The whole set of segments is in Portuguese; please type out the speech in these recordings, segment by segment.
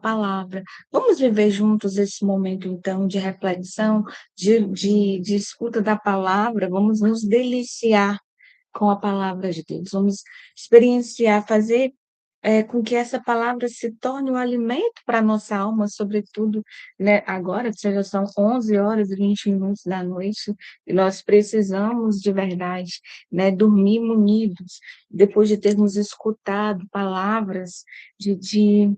palavra. Vamos viver juntos esse momento, então, de reflexão, de escuta da palavra, vamos nos deliciar com a palavra de Deus, vamos experienciar, fazer com que essa palavra se torne um alimento para a nossa alma, sobretudo, né, agora, que já são 11h20 da noite, e nós precisamos de verdade, né, dormir munidos, depois de termos escutado de palavras de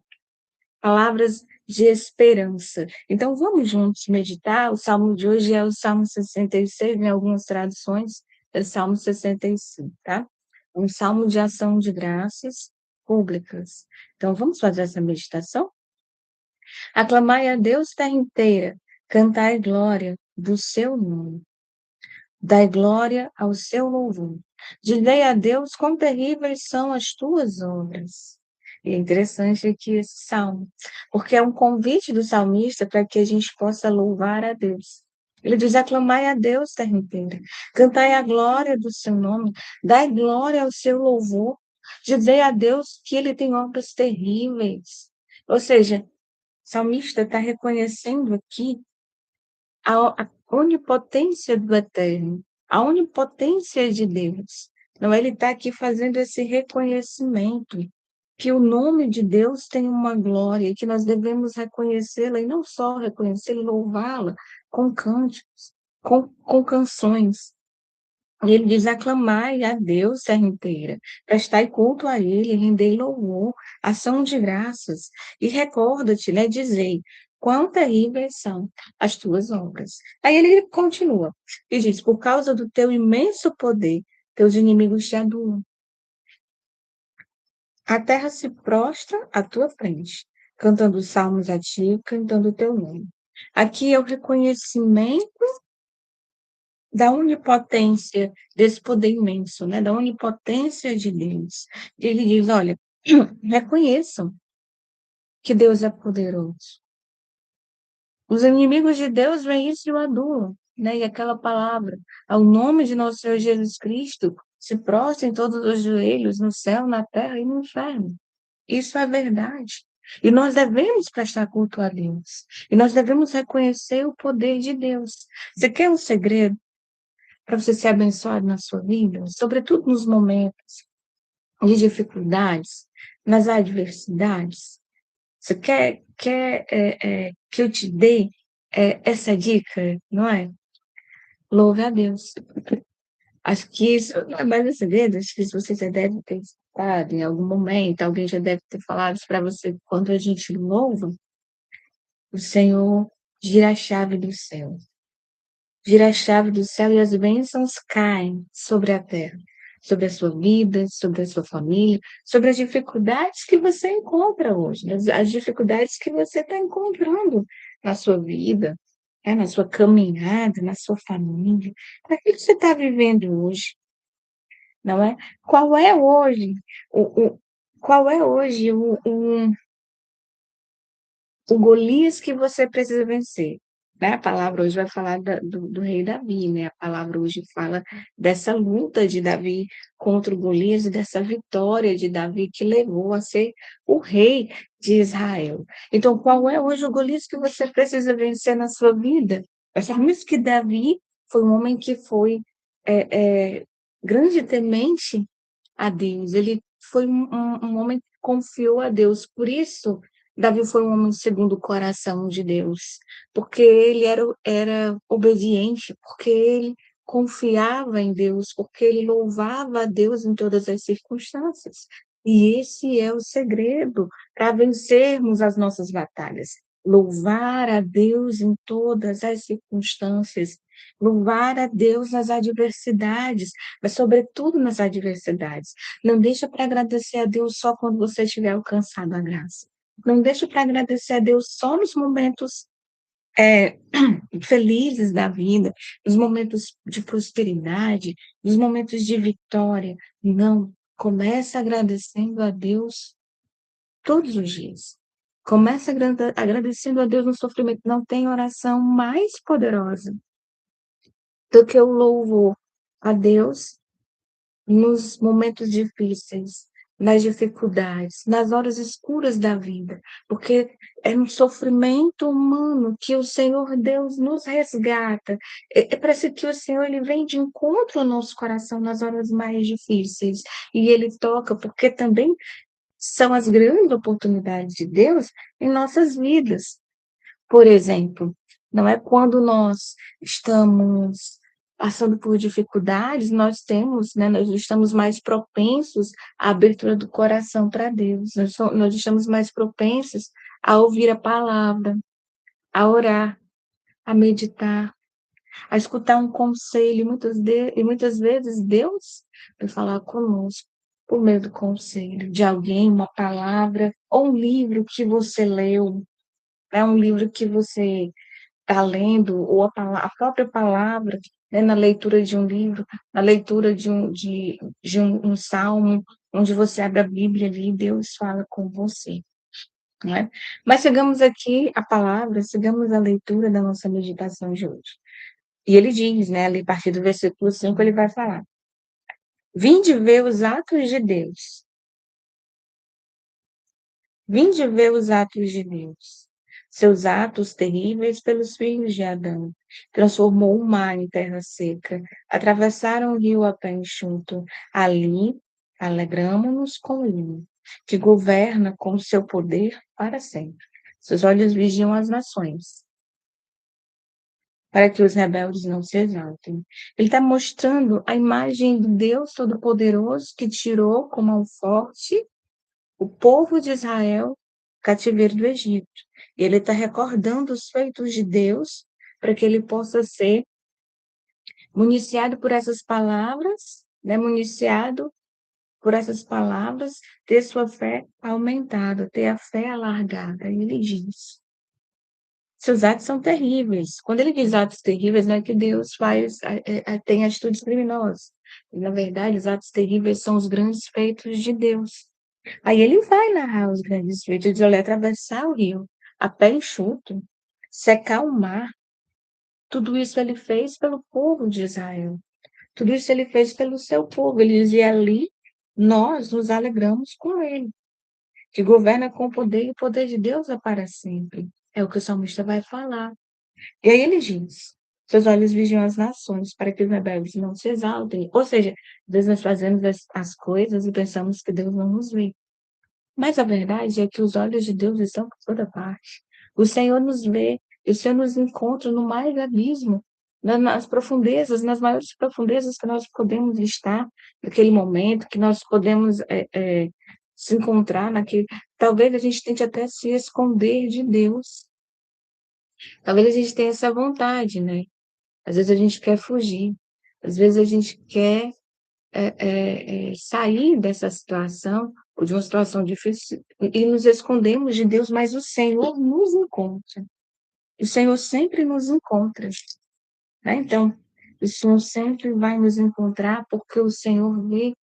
esperança. Então, vamos juntos meditar. O salmo de hoje é o Salmo 66, em algumas traduções, é o Salmo 65, tá? Um salmo de ação de graças públicas. Então, vamos fazer essa meditação? Aclamai a Deus terra inteira, cantai glória do seu nome. Dai glória ao seu louvor. Dizei a Deus quão terríveis são as tuas obras. E é interessante aqui esse salmo, porque é um convite do salmista para que a gente possa louvar a Deus. Ele diz: aclamai a Deus, terra inteira, cantai a glória do seu nome, dai glória ao seu louvor, dizei a Deus que ele tem obras terríveis. Ou seja, o salmista está reconhecendo aqui a onipotência do Eterno, a onipotência de Deus. Então, ele está aqui fazendo esse reconhecimento que o nome de Deus tem uma glória, que nós devemos reconhecê-la, e não só reconhecê-la, louvá-la com cânticos, com canções. E ele diz: aclamai a Deus terra inteira, prestai culto a Ele, rendei louvor, ação de graças, e recorda-te, né, dizei, quão terríveis são as tuas obras. Aí ele continua, e diz: por causa do teu imenso poder, teus inimigos te adulam. A terra se prostra à tua frente, cantando salmos a ti, cantando o teu nome. Aqui é o reconhecimento da onipotência desse poder imenso, né? Da onipotência de Deus. Ele diz: olha, reconheçam que Deus é poderoso. Os inimigos de Deus veem isso e o adulam, né? E aquela palavra, ao nome de nosso Senhor Jesus Cristo, se prostrem todos os joelhos no céu, na terra e no inferno. Isso é verdade. E nós devemos prestar culto a Deus. E nós devemos reconhecer o poder de Deus. Você quer um segredo para você ser abençoado na sua vida, sobretudo nos momentos de dificuldades, nas adversidades? Você quer que eu te dê essa dica, não é? Louve a Deus. Acho que isso não é mais um segredo, acho que você já deve ter escutado em algum momento, alguém já deve ter falado para você: quando a gente louva, o Senhor gira a chave do céu. Gira a chave do céu e as bênçãos caem sobre a terra, sobre a sua vida, sobre a sua família, sobre as dificuldades que você encontra hoje, as dificuldades que você está encontrando na sua vida, na sua caminhada, na sua família. Para que você está vivendo hoje, não é? Qual é hoje qual é hoje o Golias que você precisa vencer, né? A palavra hoje vai falar do rei Davi, né? A palavra hoje fala dessa luta de Davi contra o Golias e dessa vitória de Davi que levou a ser o rei de Israel. Então, qual é hoje o Golias que você precisa vencer na sua vida? Nós sabemos que Davi foi um homem que foi grande temente a Deus. Ele foi um homem que confiou a Deus. Por isso, Davi foi um homem segundo o coração de Deus, porque ele era obediente, porque ele confiava em Deus, porque ele louvava a Deus em todas as circunstâncias. E esse é o segredo para vencermos as nossas batalhas. Louvar a Deus em todas as circunstâncias, louvar a Deus nas adversidades, mas sobretudo nas adversidades. Não deixa para agradecer a Deus só quando você tiver alcançado a graça. Não deixa para agradecer a Deus só nos momentos felizes da vida, nos momentos de prosperidade, nos momentos de vitória. Não. Começa agradecendo a Deus todos os dias. Começa agradecendo a Deus no sofrimento. Não tem oração mais poderosa do que o louvor a Deus nos momentos difíceis, nas dificuldades, nas horas escuras da vida, porque é um sofrimento humano que o Senhor Deus nos resgata. Parece que o Senhor ele vem de encontro ao nosso coração nas horas mais difíceis, e ele toca, porque também são as grandes oportunidades de Deus em nossas vidas. Por exemplo, não é quando nós estamos passando por dificuldades, nós estamos mais propensos à abertura do coração para Deus, nós estamos mais propensos a ouvir a palavra, a orar, a meditar, a escutar um conselho, e muitas vezes Deus vai falar conosco por meio do conselho de alguém, uma palavra, ou um livro que você leu, é um livro que você está lendo, ou a própria palavra, né, na leitura de um livro, na leitura de um salmo, onde você abre a Bíblia ali e Deus fala com você, né? Mas chegamos aqui à palavra, chegamos à leitura da nossa meditação de hoje. E ele diz, né, ali a partir do versículo 5, ele vai falar: Vinde ver os atos de Deus. Vinde ver os atos de Deus. Seus atos terríveis pelos filhos de Adão. Transformou o mar em terra seca. Atravessaram o rio a pé enxuto. Ali alegramo-nos com ele, que governa com seu poder para sempre. Seus olhos vigiam as nações, para que os rebeldes não se exaltem. Ele está mostrando a imagem do Deus Todo-Poderoso que tirou com mão forte o povo de Israel cativeiro do Egito. E ele está recordando os feitos de Deus para que ele possa ser municiado por essas palavras, né? Municiado por essas palavras, ter sua fé aumentada, ter a fé alargada. E ele diz: seus atos são terríveis. Quando ele diz atos terríveis, não é que Deus tem atitudes criminosas. Na verdade, os atos terríveis são os grandes feitos de Deus. Aí ele vai narrar os grandes feitos de Olé, atravessar o rio, a pé enxuto, secar o mar. Tudo isso ele fez pelo povo de Israel. Tudo isso ele fez pelo seu povo. Ele dizia ali, nós nos alegramos com ele, que governa com poder e o poder de Deus é para sempre. É o que o salmista vai falar. E aí ele diz, seus olhos vigiam as nações, para que os rebeldes não se exaltem. Ou seja, às vezes nós fazemos as coisas e pensamos que Deus não nos vê. Mas a verdade é que os olhos de Deus estão por toda parte. O Senhor nos vê, e o Senhor nos encontra no mais abismo, nas profundezas, nas maiores profundezas que nós podemos estar naquele momento, que nós podemos se encontrar naquele. Talvez a gente tente até se esconder de Deus. Talvez a gente tenha essa vontade, né? Às vezes a gente quer fugir, às vezes a gente quer sair dessa situação, ou de uma situação difícil, e nos escondemos de Deus, mas o Senhor nos encontra. O Senhor sempre nos encontra, né? Então, o Senhor sempre vai nos encontrar, porque o Senhor vê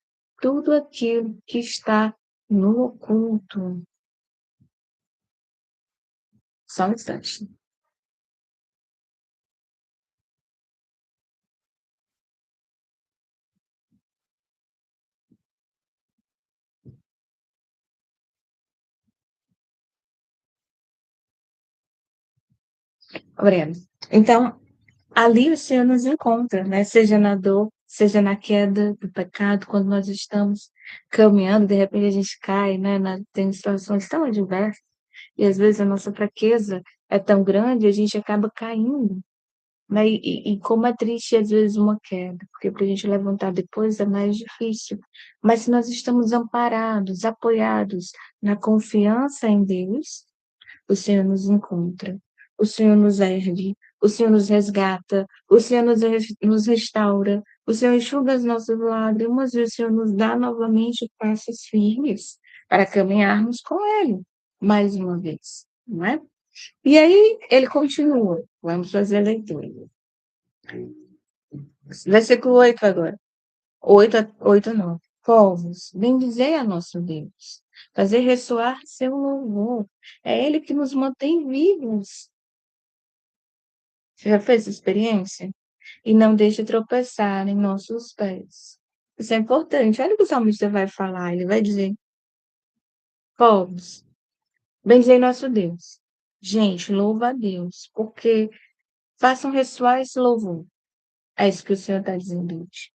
tudo aquilo que está no oculto. Só um instante. Obrigada. Então, ali o Senhor nos encontra, né? Seja na dor, seja na queda do pecado, quando nós estamos caminhando, de repente a gente cai, né? Tem situações tão adversas, e às vezes a nossa fraqueza é tão grande, a gente acaba caindo, né? E como é triste às vezes uma queda, porque para a gente levantar depois é mais difícil. Mas se nós estamos amparados, apoiados na confiança em Deus, o Senhor nos encontra, o Senhor nos ergue, o Senhor nos resgata, o Senhor nos restaura, o Senhor enxuga as nossas lágrimas e o Senhor nos dá novamente passos firmes para caminharmos com Ele, mais uma vez, não é? E aí ele continua, vamos fazer a leitura. Versículo 8 agora. 8 não. Povos, bendizei a nosso Deus, fazer ressoar seu louvor. É Ele que nos mantém vivos. Você já fez essa experiência? E não deixe tropeçar em nossos pés. Isso é importante. Olha o que o salmista vai falar. Ele vai dizer: Povos, bendizei nosso Deus. Gente, louva a Deus, porque façam ressoar esse louvor. É isso que o Senhor está dizendo hoje.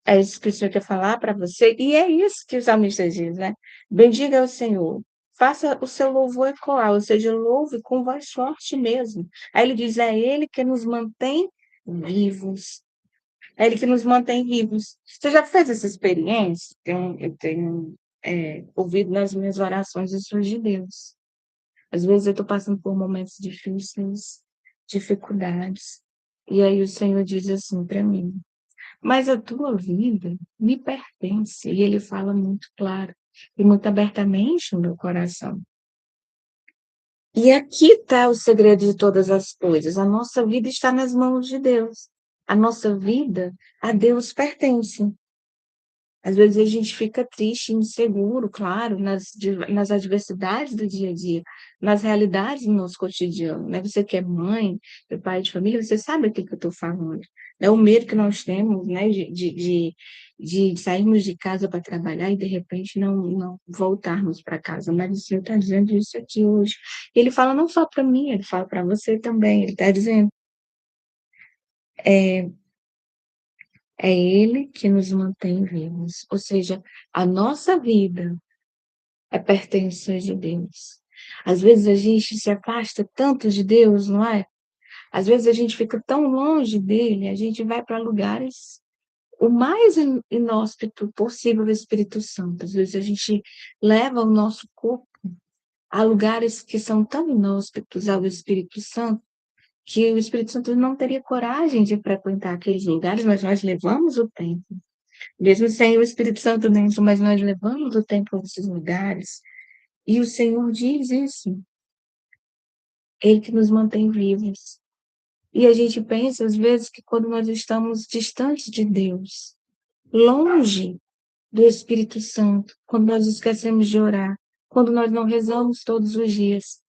É isso que o Senhor quer falar para você, e é isso que os salmistas dizem, né? Bendiga o Senhor, faça o seu louvor ecoar, ou seja, louve com voz forte mesmo. Aí ele diz, é Ele que nos mantém vivos. É Ele que nos mantém vivos. Você já fez essa experiência? Eu tenho ouvido nas minhas orações isso de Deus. Às vezes eu estou passando por momentos difíceis, dificuldades, e aí o Senhor diz assim para mim, mas a tua vida me pertence. E ele fala muito claro e muito abertamente no meu coração. E aqui está o segredo de todas as coisas. A nossa vida está nas mãos de Deus. A nossa vida a Deus pertence. Às vezes a gente fica triste, inseguro, claro, nas adversidades do dia a dia, nas realidades do nosso cotidiano, né? Você que é mãe, é pai de família, você sabe o que eu estou falando. É o medo que nós temos, né, de sairmos de casa para trabalhar e, de repente, não voltarmos para casa. Mas o Senhor está dizendo isso aqui hoje. Ele fala não só para mim, ele fala para você também. Ele está dizendo, é, é Ele que nos mantém vivos. Ou seja, a nossa vida é pertença de Deus. Às vezes a gente se afasta tanto de Deus, não é? Às vezes a gente fica tão longe dele, a gente vai para lugares o mais inóspito possível do Espírito Santo. Às vezes a gente leva o nosso corpo a lugares que são tão inóspitos ao Espírito Santo, que o Espírito Santo não teria coragem de frequentar aqueles lugares, mas nós levamos o tempo. Mesmo sem o Espírito Santo dentro, mas nós levamos o tempo a esses lugares. E o Senhor diz isso. Ele que nos mantém vivos. E a gente pensa, às vezes, que quando nós estamos distantes de Deus, longe do Espírito Santo, quando nós esquecemos de orar, quando nós não rezamos todos os dias,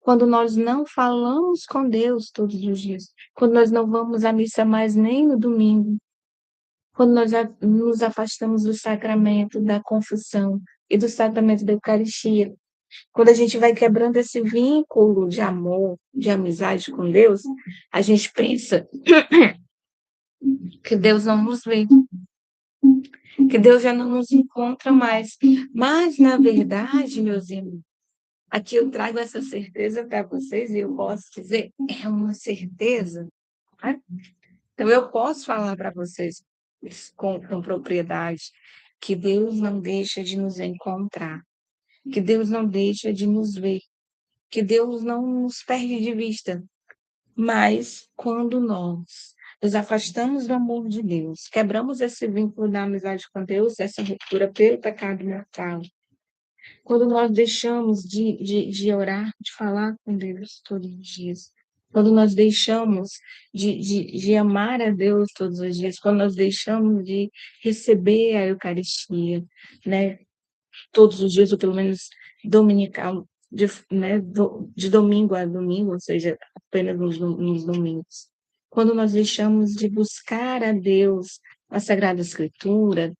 quando nós não falamos com Deus todos os dias, quando nós não vamos à missa mais nem no domingo, quando nós nos afastamos do sacramento da confissão e do sacramento da Eucaristia, quando a gente vai quebrando esse vínculo de amor, de amizade com Deus, a gente pensa que Deus não nos vê, que Deus já não nos encontra mais. Mas, na verdade, meus irmãos, aqui eu trago essa certeza para vocês e eu posso dizer, é uma certeza. Né? Então, eu posso falar para vocês com propriedade que Deus não deixa de nos encontrar, que Deus não deixa de nos ver, que Deus não nos perde de vista. Mas quando nós nos afastamos do amor de Deus, quebramos esse vínculo da amizade com Deus, essa ruptura pelo pecado mortal, quando nós deixamos de orar, de falar com Deus todos os dias, quando nós deixamos de amar a Deus todos os dias, quando nós deixamos de receber a Eucaristia, né, todos os dias, ou pelo menos dominical, de domingo a domingo, ou seja, apenas nos domingos. Quando nós deixamos de buscar a Deus na Sagrada Escritura,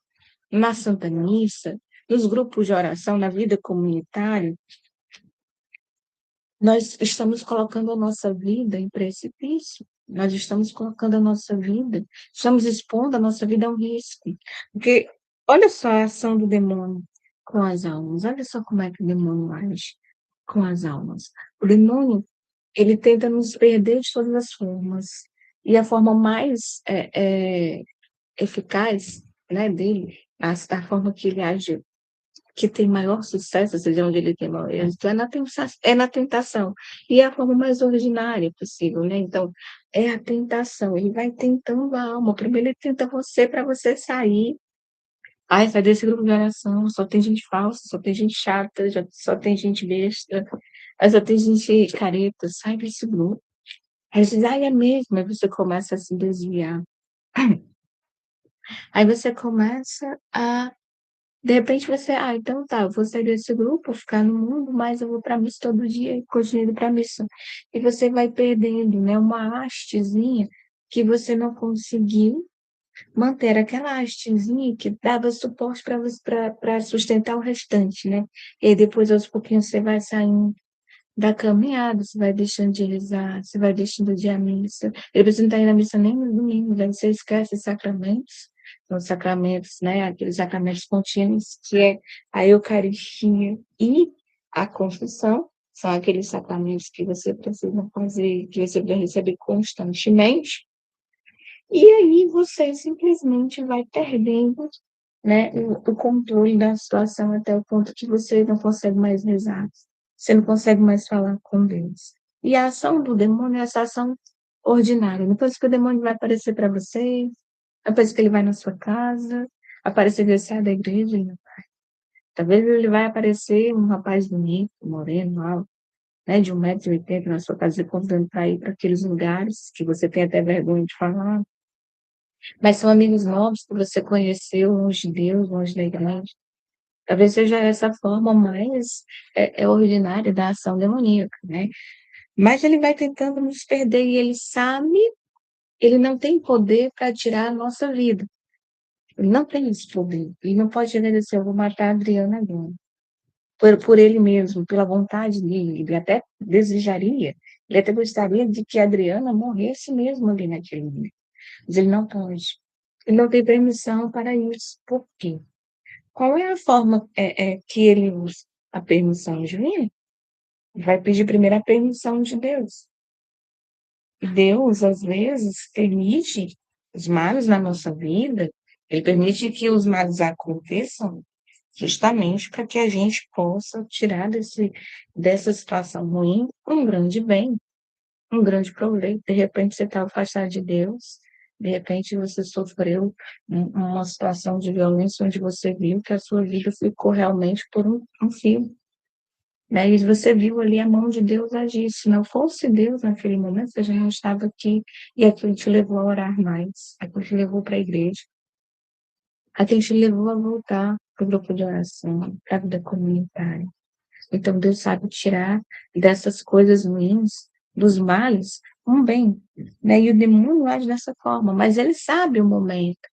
na Santa Missa, nos grupos de oração, na vida comunitária, nós estamos colocando a nossa vida em precipício. Nós estamos colocando a nossa vida, estamos expondo a nossa vida a um risco. Porque olha só a ação do demônio com as almas. Olha só como é que o demônio age com as almas. O demônio, ele tenta nos perder de todas as formas. E a forma mais eficaz, né, dele, a forma que ele age que tem maior sucesso, ou seja, onde ele tem maior êxito, é na tentação. E é a forma mais ordinária possível, né? Então, é a tentação. Ele vai tentando a alma. Primeiro ele tenta você para você sair. Ai, sai desse grupo de oração, só tem gente falsa, só tem gente chata, só tem gente besta, só tem gente careta, sai desse grupo. Aí você diz, ai, é mesmo, aí você começa a se desviar. Aí você começa a de repente você, então tá, eu vou sair desse grupo, vou ficar no mundo, mas eu vou para a missa todo dia e continuo indo para a missa. E você vai perdendo, né, uma hastezinha que você não conseguiu manter aquela hastezinha que dava suporte para você pra sustentar o restante, né. E aí depois aos pouquinhos você vai saindo da caminhada, você vai deixando de rezar, você vai deixando de ir à missa. Depois você não está indo à missa nem no domingo, daí você esquece os sacramentos, são os sacramentos, né, aqueles sacramentos contínuos, que é a eucaristia e a confissão, são aqueles sacramentos que você precisa fazer, que você vai receber constantemente, e aí você simplesmente vai perdendo, né, o controle da situação até o ponto que você não consegue mais rezar, você não consegue mais falar com Deus. E a ação do demônio é essa ação ordinária, depois que o demônio vai aparecer para você, depois que ele vai na sua casa, aparecer que você sai da igreja, ele não vai. Talvez ele vai aparecer um rapaz bonito, moreno, alto, né, de 1,80 m na sua casa, convidando para ir para aqueles lugares que você tem até vergonha de falar. Mas são amigos novos que você conheceu longe de Deus, longe da igreja. Talvez seja essa forma mais, ordinária da ação demoníaca, né. Mas ele vai tentando nos perder e ele sabe, ele não tem poder para tirar a nossa vida. Ele não tem esse poder. Ele não pode chegar e dizer assim: "Eu vou matar a Adriana agora", por ele mesmo, pela vontade dele. Ele até desejaria, ele até gostaria de que a Adriana morresse mesmo ali naquele momento, mas ele não pode. Ele não tem permissão para isso. Por quê? Qual é a forma, que ele usa? A permissão divina? Vai pedir primeiro a permissão de Deus. E Deus, às vezes, permite os males na nossa vida, ele permite que os males aconteçam justamente para que a gente possa tirar dessa situação ruim um grande bem, um grande proveito. De repente você está afastado de Deus, de repente você sofreu uma situação de violência onde você viu que a sua vida ficou realmente por um fio, né, e você viu ali a mão de Deus agir. Se não fosse Deus naquele momento, você já não estava aqui, e aquilo te levou a orar mais, aquilo te levou para a igreja, aquilo te levou a voltar para o grupo de oração, para a vida comunitária. Então Deus sabe tirar dessas coisas ruins, dos males, um bem, né, e o demônio age dessa forma, mas ele sabe o momento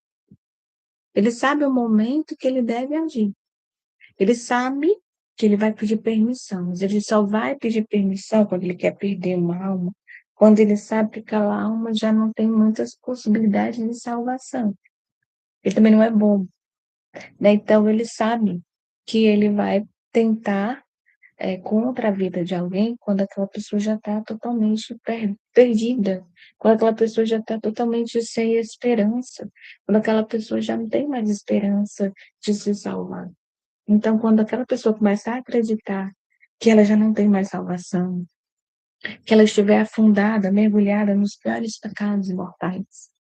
que ele deve agir. Ele sabe que ele vai pedir permissão, mas ele só vai pedir permissão quando ele quer perder uma alma, quando ele sabe que aquela alma já não tem muitas possibilidades de salvação. Ele também não é bobo, né, então ele sabe que ele vai tentar, contra a vida de alguém quando aquela pessoa já está totalmente perdida, quando aquela pessoa já está totalmente sem esperança, quando aquela pessoa já não tem mais esperança de se salvar. Então, quando aquela pessoa começar a acreditar que ela já não tem mais salvação, que ela estiver afundada, mergulhada nos piores pecados mortais,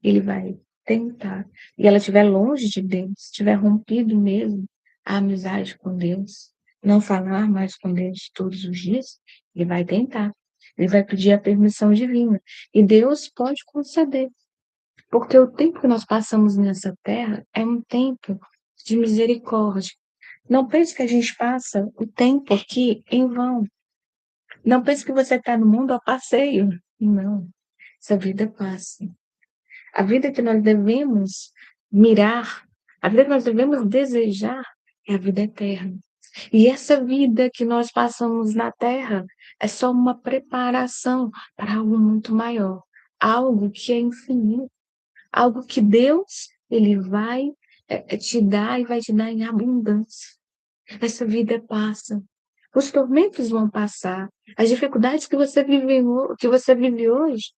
ele vai tentar. E ela estiver longe de Deus, tiver rompido mesmo a amizade com Deus, não falar mais com Deus todos os dias, ele vai tentar. Ele vai pedir a permissão divina. E Deus pode conceder, porque o tempo que nós passamos nessa terra é um tempo de misericórdia. Não pense que a gente passa o tempo aqui em vão. Não pense que você está no mundo a passeio. Não, essa vida passa. A vida que nós devemos mirar, a vida que nós devemos desejar é a vida eterna. E essa vida que nós passamos na Terra é só uma preparação para algo muito maior, algo que é infinito, algo que Deus ele vai te dar e vai te dar em abundância. Essa vida passa. Os tormentos vão passar. As dificuldades que você vive hoje,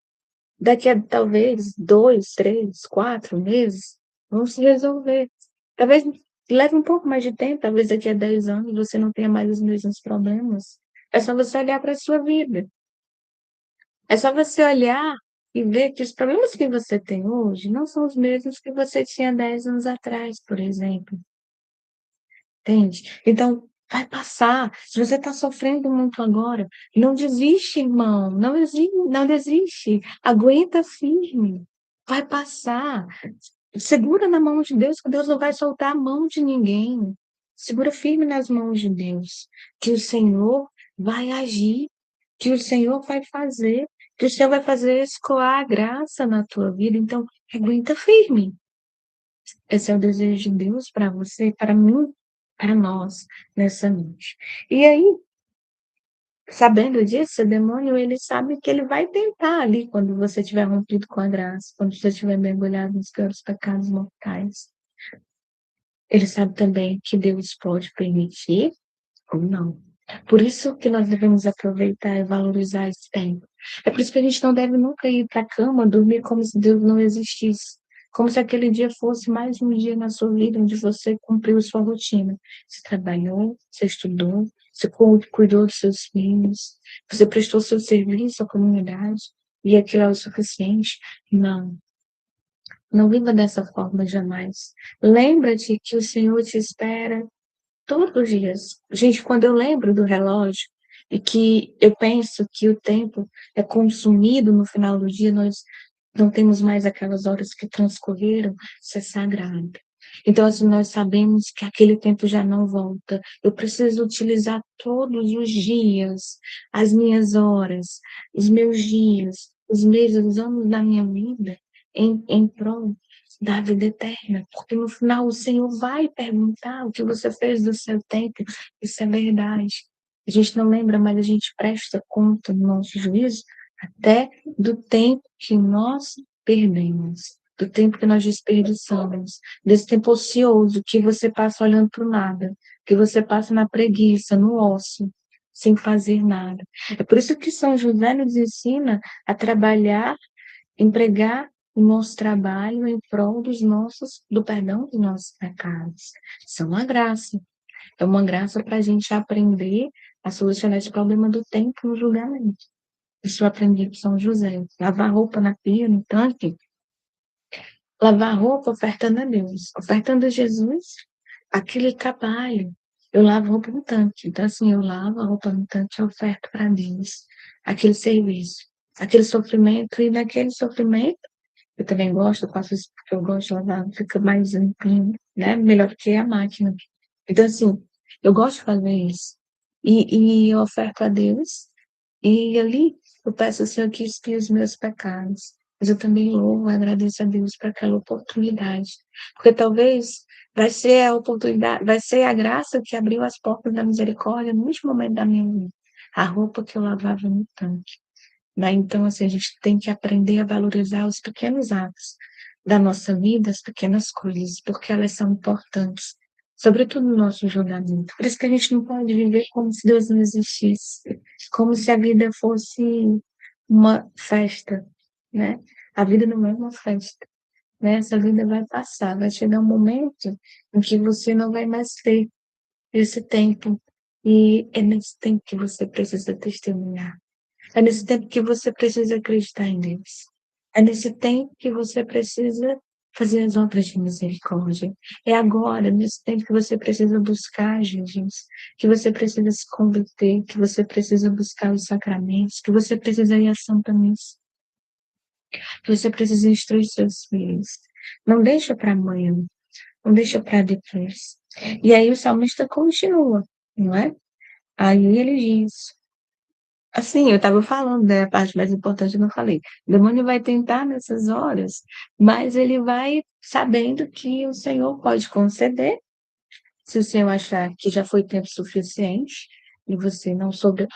daqui a talvez 2, 3, 4 meses, vão se resolver. Talvez leve um pouco mais de tempo, talvez daqui a 10 anos você não tenha mais os mesmos problemas. É só você olhar para a sua vida. É só você olhar e ver que os problemas que você tem hoje não são os mesmos que você tinha 10 anos atrás, por exemplo. Entende? Então, vai passar. Se você está sofrendo muito agora, não desiste, irmão, não desiste, aguenta firme, vai passar. Segura na mão de Deus, que Deus não vai soltar a mão de ninguém. Segura firme nas mãos de Deus, que o Senhor vai agir, que o Senhor vai fazer, que o Senhor vai fazer escoar a graça na tua vida. Então, aguenta firme. Esse é o desejo de Deus para você, para mim, para nós, nessa noite. E aí, sabendo disso, o demônio, ele sabe que ele vai tentar ali, quando você tiver rompido com a graça, quando você tiver mergulhado nos piores pecados mortais. Ele sabe também que Deus pode permitir ou não. Por isso que nós devemos aproveitar e valorizar esse tempo. É por isso que a gente não deve nunca ir para a cama, dormir como se Deus não existisse. Como se aquele dia fosse mais um dia na sua vida onde você cumpriu sua rotina. Você trabalhou, você estudou, você cuidou dos seus filhos, você prestou seu serviço à comunidade e aquilo é o suficiente. Não, não viva dessa forma jamais. Lembra-te que o Senhor te espera todos os dias. Gente, quando eu lembro do relógio e que eu penso que o tempo é consumido no final do dia, nós não temos mais aquelas horas que transcorreram, isso é sagrado. Então, assim, nós sabemos que aquele tempo já não volta. Eu preciso utilizar todos os dias, as minhas horas, os meus dias, os meses, os anos da minha vida em prol da vida eterna. Porque no final o Senhor vai perguntar o que você fez do seu tempo. Isso é verdade. A gente não lembra, mas a gente presta conta no nosso juízo até do tempo que nós perdemos, do tempo que nós desperdiçamos, desse tempo ocioso que você passa olhando para o nada, que você passa na preguiça, no ócio, sem fazer nada. É por isso que São José nos ensina a trabalhar, empregar o nosso trabalho em prol do perdão dos nossos pecados. Isso é uma graça para a gente aprender a solucionar esse problema do tempo no julgamento. Isso eu aprendi com São José. Lavar roupa na pia, no tanque. Lavar roupa ofertando a Deus. Ofertando a Jesus aquele trabalho. Eu lavo roupa no tanque. Então, assim, eu lavo a roupa no tanque e oferto para Deus aquele serviço, aquele sofrimento. E naquele sofrimento, eu também gosto, eu faço isso porque eu gosto de lavar, fica mais limpinho, né? Melhor que a máquina. Então, assim, eu gosto de fazer isso. E eu oferto a Deus e ali eu peço ao Senhor que expie os meus pecados. Mas eu também louvo e agradeço a Deus por aquela oportunidade. Porque talvez vai ser a oportunidade, vai ser a graça que abriu as portas da misericórdia no último momento da minha vida. A roupa que eu lavava no tanque. Né? Então, assim, a gente tem que aprender a valorizar os pequenos atos da nossa vida, as pequenas coisas, porque elas são importantes, sobretudo no nosso julgamento. Por isso que a gente não pode viver como se Deus não existisse, como se a vida fosse uma festa, né? A vida não é uma festa, né? Essa vida vai passar, vai chegar um momento em que você não vai mais ter esse tempo, e é nesse tempo que você precisa testemunhar. É nesse tempo que você precisa acreditar em Deus. É nesse tempo que você precisa fazer as obras de misericórdia. É agora, nesse tempo que você precisa buscar Jesus, que você precisa se converter, que você precisa buscar os sacramentos, que você precisa ir à Santa Missa, que você precisa instruir seus filhos. Não deixa para amanhã, não deixa para depois. E aí o salmista continua, não é? Aí ele diz, assim, eu estava falando, né, a parte mais importante eu não falei. O demônio vai tentar nessas horas, mas ele vai sabendo que o Senhor pode conceder, se o Senhor achar que já foi tempo suficiente e você não soube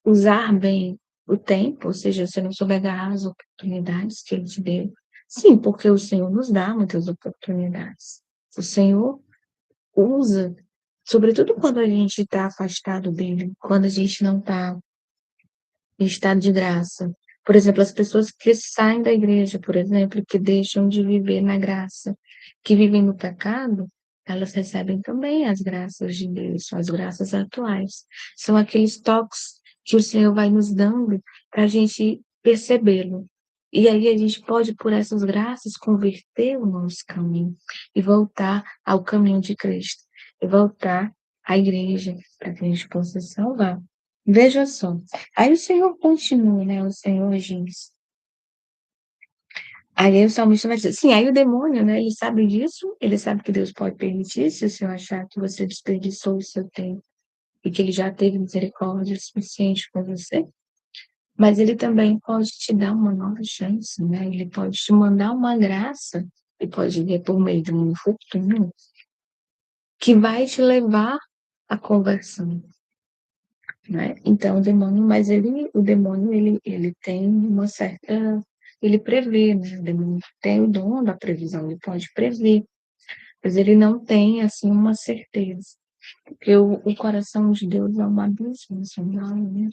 usar bem o tempo, ou seja, você não soube agarrar as oportunidades que ele te deu. Sim, porque o Senhor nos dá muitas oportunidades. O Senhor usa, sobretudo quando a gente está afastado dele, quando a gente não está em estado de graça. Por exemplo, as pessoas que saem da igreja, por exemplo, que deixam de viver na graça, que vivem no pecado, elas recebem também as graças de Deus, as graças atuais. São aqueles toques que o Senhor vai nos dando para a gente percebê-lo. E aí a gente pode, por essas graças, converter o nosso caminho e voltar ao caminho de Cristo, e voltar à igreja, para que a gente possa se salvar. Veja só. Aí o Senhor continua, né? O Senhor diz. Aí o salmista vai dizer, sim, aí o demônio, né? Ele sabe disso, ele sabe que Deus pode permitir, se o Senhor achar que você desperdiçou o seu tempo e que ele já teve misericórdia suficiente com você. Mas ele também pode te dar uma nova chance, né? Ele pode te mandar uma graça, e pode vir por meio de um infortúnio, que vai te levar à conversão, né? Então, o demônio, ele tem uma certa, ele prevê, né? O demônio tem o dom da previsão, ele pode prever, mas ele não tem, assim, uma certeza, porque o coração de Deus é uma abismo, né?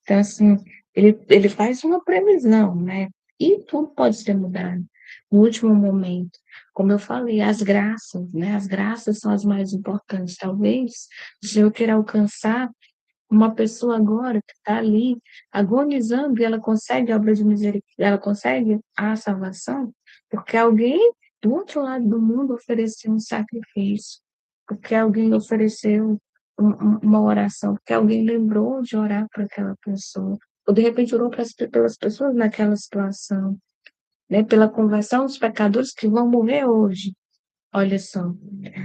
Então, assim, ele faz uma previsão, né? E tudo pode ser mudado no último momento. Como eu falei, as graças, né? As graças são as mais importantes. Talvez o Senhor queira alcançar uma pessoa agora que está ali agonizando e ela consegue a obra de misericórdia, ela consegue a salvação, porque alguém do outro lado do mundo ofereceu um sacrifício, porque alguém ofereceu uma oração, porque alguém lembrou de orar para aquela pessoa, ou de repente orou pelas pessoas naquela situação, né? Pela conversão dos pecadores que vão morrer hoje. Olha só,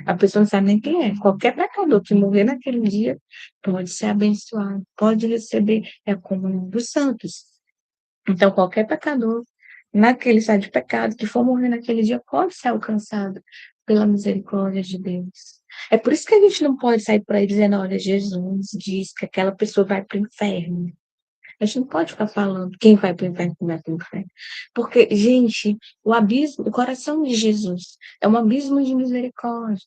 a pessoa não sabe nem quem é. Qualquer pecador que morrer naquele dia pode ser abençoado, pode receber a comunhão dos santos. Então, qualquer pecador naquele estado de pecado que for morrer naquele dia pode ser alcançado pela misericórdia de Deus. É por isso que a gente não pode sair por aí dizendo, olha, Jesus diz que aquela pessoa vai para o inferno. A gente não pode ficar falando quem vai para o inferno, quem vai para o inferno. Porque, gente, o abismo, o coração de Jesus é um abismo de misericórdia.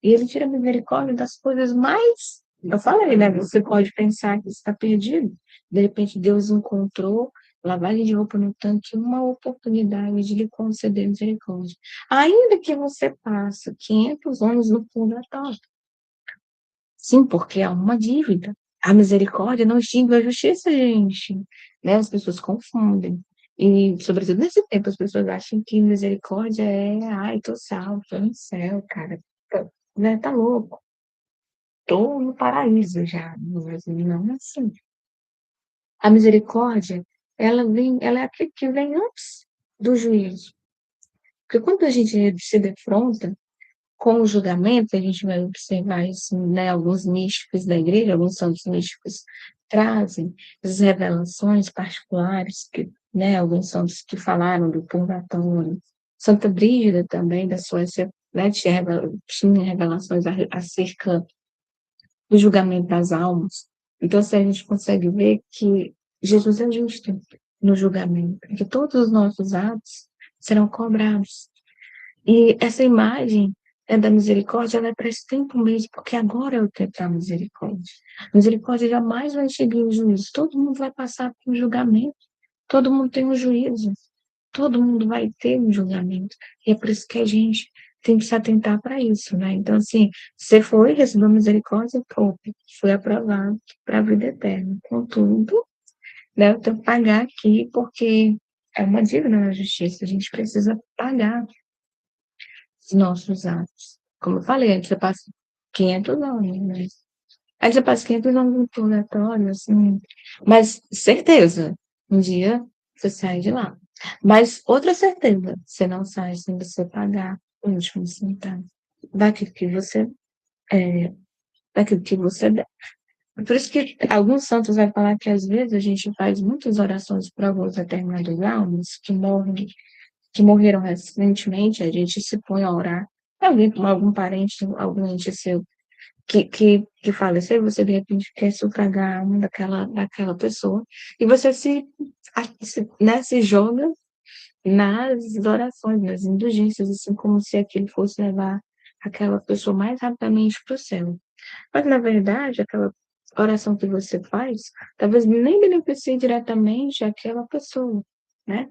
E ele tira a misericórdia das coisas mais. Eu falei, né? Você pode pensar que está perdido. De repente, Deus encontrou lavagem de roupa no tanque, uma oportunidade de lhe conceder misericórdia. Ainda que você passe 500 anos no purgatório. Sim, porque há uma dívida. A misericórdia não extingue a justiça, gente. Né? As pessoas confundem. E, sobretudo nesse tempo, as pessoas acham que misericórdia é, ai, tô salvo, tô no céu, cara. Né? Tá louco. Tô no paraíso já. Mas não é assim. A misericórdia, ela é aquilo que vem antes do juízo. Porque quando a gente se defronta com o julgamento, a gente vai observar isso, né? Alguns místicos da igreja, alguns santos místicos trazem as revelações particulares, que, né? Alguns santos que falaram do purgatório. Santa Brígida também, da Suécia, né? Tinha revelações acerca do julgamento das almas. Então, assim, a gente consegue ver que Jesus é justo no julgamento, que todos os nossos atos serão cobrados. E essa imagem da misericórdia, ela é para esse tempo mesmo, porque agora é o tempo da misericórdia. A misericórdia jamais vai chegar em juízo. Todo mundo vai passar por um julgamento. Todo mundo tem um juízo. Todo mundo vai ter um julgamento. E é por isso que a gente tem que se atentar para isso, né? Então, assim, você foi, recebeu misericórdia, pronto, foi aprovado para a vida eterna. Contudo, né, eu tenho que pagar aqui, porque é uma dívida na justiça. A gente precisa pagar os nossos atos. Como eu falei, antes você passa 500 anos, né? Aí você passa 500 anos no purgatório, assim. Mas certeza, um dia você sai de lá. Mas outra certeza, você não sai sem você pagar o último centavo daquilo que você, é, daquilo que você der. Por isso que alguns santos vão falar que às vezes a gente faz muitas orações para alguns determinados almas que morreram recentemente, a gente se põe a orar. Algum parente, algum ente seu que faleceu, você de repente quer sufragar a alma daquela pessoa, e você né, se joga nas orações, nas indulgências, assim como se aquilo fosse levar aquela pessoa mais rapidamente para o céu. Mas, na verdade, aquela oração que você faz, talvez nem beneficie diretamente aquela pessoa, né?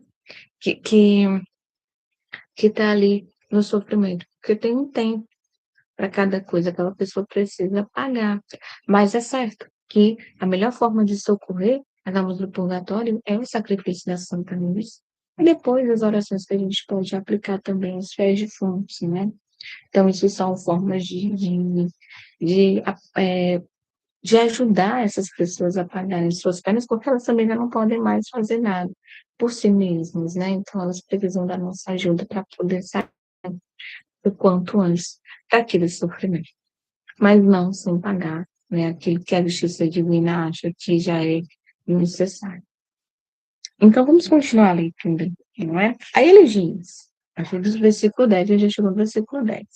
Que, que, que está ali no sofrimento. Porque tem um tempo para cada coisa, aquela pessoa precisa pagar. Mas é certo que a melhor forma de socorrer as almas do purgatório é o sacrifício da Santa Cruz. E depois as orações que a gente pode aplicar também aos fiéis defuntos, né? Então, isso são formas de, é, de ajudar essas pessoas a pagarem suas penas, porque elas também já não podem mais fazer nada por si mesmas, né? Então, elas precisam da nossa ajuda para poder sair o quanto antes daquele sofrimento, mas não sem pagar, né, aquilo que a justiça divina acha que já é necessário. Então, vamos continuar a leitura, não é? Aí ele diz, a partir do versículo 10, a gente chegou no versículo 10.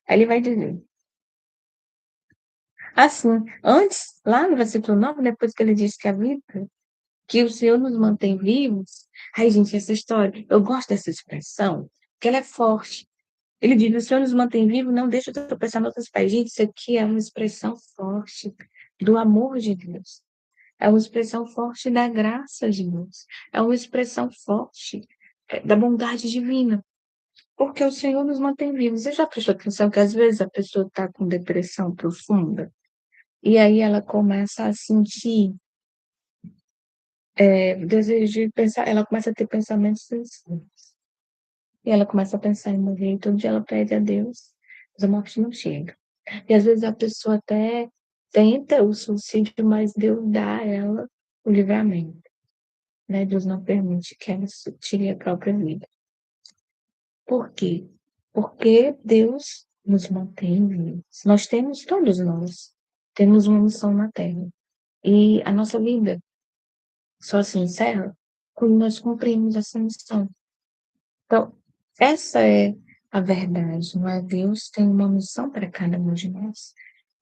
Aí ele vai dizer, assim, antes, lá no versículo 9, depois que ele diz que a vida, que o Senhor nos mantém vivos, ai, gente, essa história, eu gosto dessa expressão, porque ela é forte. Ele diz, o Senhor nos mantém vivos, não deixa eu tropeçar em outras pés. Gente, isso aqui é uma expressão forte do amor de Deus. É uma expressão forte da graça de Deus. É uma expressão forte da bondade divina. Porque o Senhor nos mantém vivos. Você já prestou atenção que às vezes a pessoa está com depressão profunda e aí ela começa a sentir desejo de pensar, ela começa a ter pensamentos suicidas. E ela começa a pensar em morrer, e todo dia ela pede a Deus, mas a morte não chega. E às vezes a pessoa até tenta o suicídio, mas Deus dá a ela o livramento, né? Deus não permite que ela tire a própria vida. Por quê? Porque Deus nos mantém vivos. Nós temos, todos nós, temos uma missão na Terra. E a nossa vida só se encerra quando nós cumprimos essa missão. Então, essa é a verdade, não é? Deus tem uma missão para cada um de nós.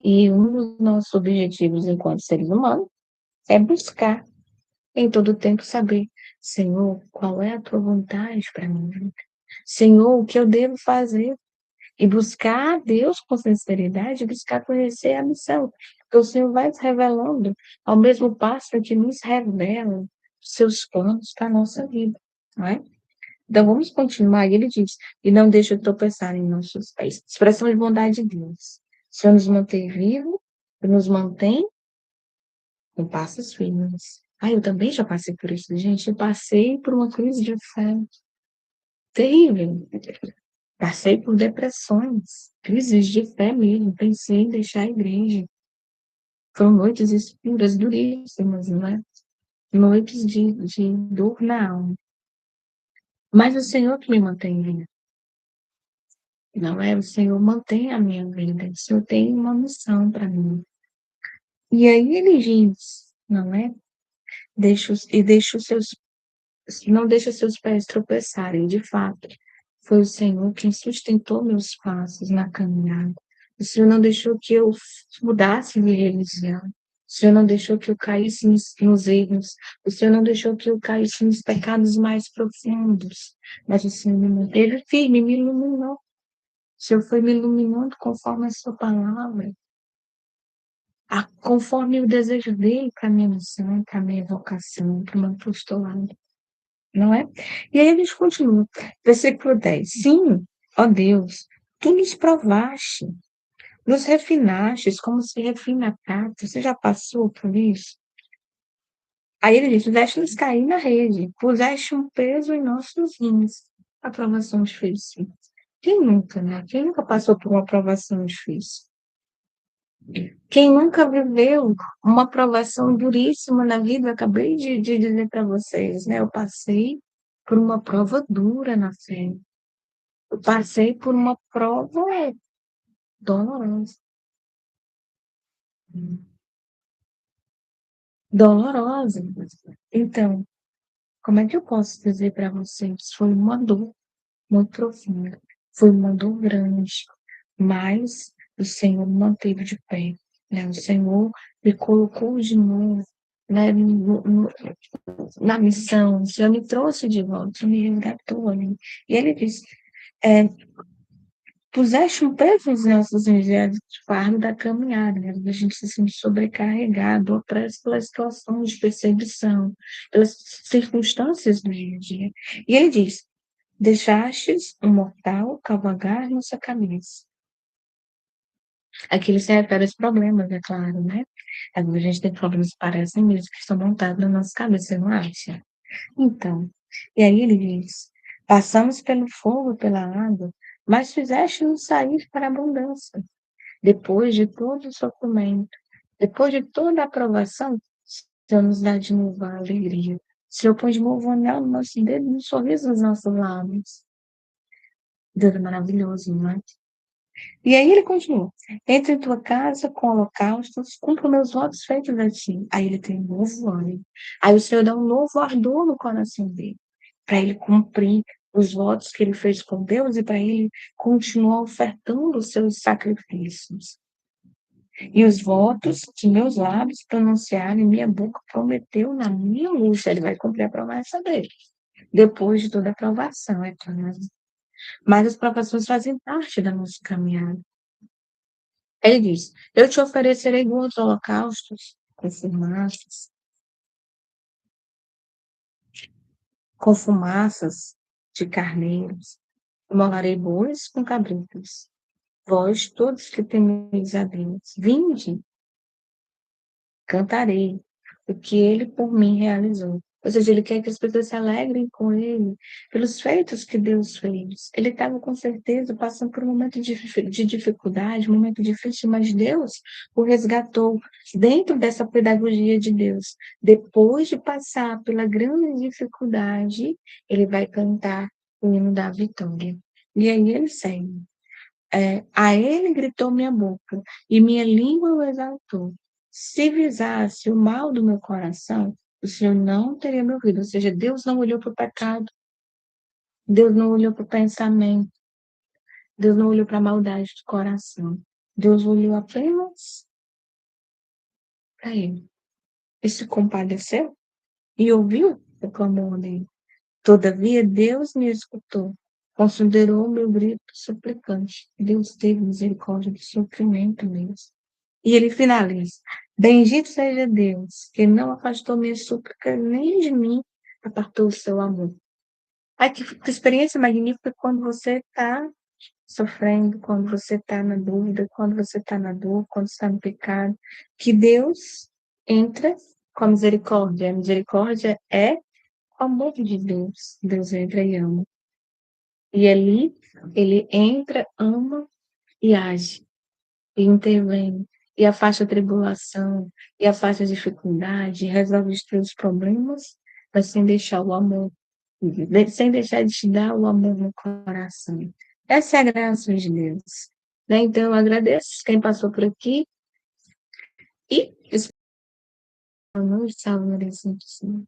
E um dos nossos objetivos enquanto seres humanos é buscar em todo tempo saber, Senhor, qual é a tua vontade para mim? Senhor, o que eu devo fazer? E buscar a Deus com sinceridade, buscar conhecer a missão. Porque o Senhor vai se revelando ao mesmo passo que nos revela os seus planos para a nossa vida, não é? Então, vamos continuar. E ele diz, e não deixa tropeçar em nossos pés. Expressão de bondade de Deus. O Senhor nos mantém vivos, nos mantém com passos firmes. Ah, eu também já passei por isso, gente. Eu passei por uma crise de fé terrível. Passei por depressões, crises de fé mesmo. Pensei em deixar a igreja. Foram noites escuras, duríssimas, né? Noites de dor na alma. Mas o Senhor que me mantém vivo. Não é? O Senhor mantém a minha vida. O Senhor tem uma missão para mim. E aí ele diz, não é? Deixa os seus, não deixa os seus pés tropeçarem. De fato, foi o Senhor quem sustentou meus passos na caminhada. O Senhor não deixou que eu mudasse de religião. O Senhor não deixou que eu caísse nos erros. O Senhor não deixou que eu caísse nos pecados mais profundos. Mas o Senhor me manteve firme, me iluminou. O Senhor foi me iluminando conforme a sua palavra, conforme o desejo dele para a minha missão, para a minha vocação, para o meu apostolado, não é? E aí a gente continua. Versículo 10. Sim, ó Deus, tu nos provaste, nos refinastes, como se refina a prata. Você já passou por isso? Aí ele diz, fizeste-nos cair na rede, puseste um peso em nossos rins. Aprovação difícil. Quem nunca, né? Quem nunca passou por uma aprovação difícil? Quem nunca viveu uma provação duríssima na vida, eu acabei de dizer para vocês, né? Eu passei por uma prova dura na fé. Eu passei por uma prova dolorosa. Dolorosa. Então, como é que eu posso dizer para vocês? Foi uma dor muito profunda. Foi uma dor grande, mas o Senhor me manteve de pé, né? O Senhor me colocou de novo, né, na missão. O Senhor me trouxe de volta, me resgatou ali. E ele disse, é, puseste um peso nos nossos enviados de fardo da caminhada, né? A gente se sente sobrecarregado, opresso pela situação de perseguição, pelas circunstâncias do dia a dia. E ele diz, deixastes um mortal cavalgar nossa cabeça. Aqui ele se refere aos problemas, é claro, né? Às vezes a gente tem problemas que parecem mesmo que estão montados na nossa cabeça, você não acha? Então, e aí ele diz, passamos pelo fogo e pela água, mas fizeste-nos sair para a abundância. Depois de todo o sofrimento, depois de toda a aprovação, o Senhor nos dá de novo a alegria. O Senhor põe de novo um anel no nosso dedo, um sorriso nos nossos lábios. Deus é maravilhoso, não é? E aí ele continua: entra em tua casa com holocaustos, cumpra meus votos feitos a ti. Aí ele tem um novo ânimo. Aí o Senhor dá um novo ardor no coração dele, para ele cumprir os votos que ele fez com Deus e para ele continuar ofertando os seus sacrifícios. E os votos que meus lábios pronunciaram e minha boca prometeu na minha luz, ele vai cumprir a promessa dele, depois de toda a provação, é claro. Mas as provações fazem parte da nossa caminhada. Ele diz: eu te oferecerei bons holocaustos com fumaças de carneiros, molarei bois com cabritos. Vós, todos que temeis a Deus, vinde, cantarei o que ele por mim realizou. Ou seja, ele quer que as pessoas se alegrem com ele pelos feitos que Deus fez. Ele estava com certeza passando por um momento de dificuldade, um momento difícil, mas Deus o resgatou dentro dessa pedagogia de Deus. Depois de passar pela grande dificuldade, ele vai cantar o hino da vitória. E aí ele segue. A ele gritou minha boca, e minha língua o exaltou. Se visasse o mal do meu coração, o Senhor não teria me ouvido. Ou seja, Deus não olhou para o pecado, Deus não olhou para o pensamento, Deus não olhou para a maldade do coração. Deus olhou apenas para ele. E se compadeceu e ouviu o clamor dele. Todavia, Deus me escutou, considerou o meu grito suplicante. Deus teve misericórdia do sofrimento mesmo. E ele finaliza: bendito seja Deus, que não afastou minha súplica nem de mim, apartou o seu amor. Ai, que experiência magnífica quando você está sofrendo, quando você está na dúvida, quando você está na dor, quando está no pecado, que Deus entra com a misericórdia. A misericórdia é o amor de Deus. Deus entra e ama. E ali, ele entra, ama e age. E intervém, e afasta a tribulação, e afasta a dificuldade, e resolve os teus problemas, mas sem deixar o amor, sem deixar de te dar o amor no coração. Essa é a graça de Deus. Né? Então, eu agradeço quem passou por aqui e espero que salve, Maria Santíssima.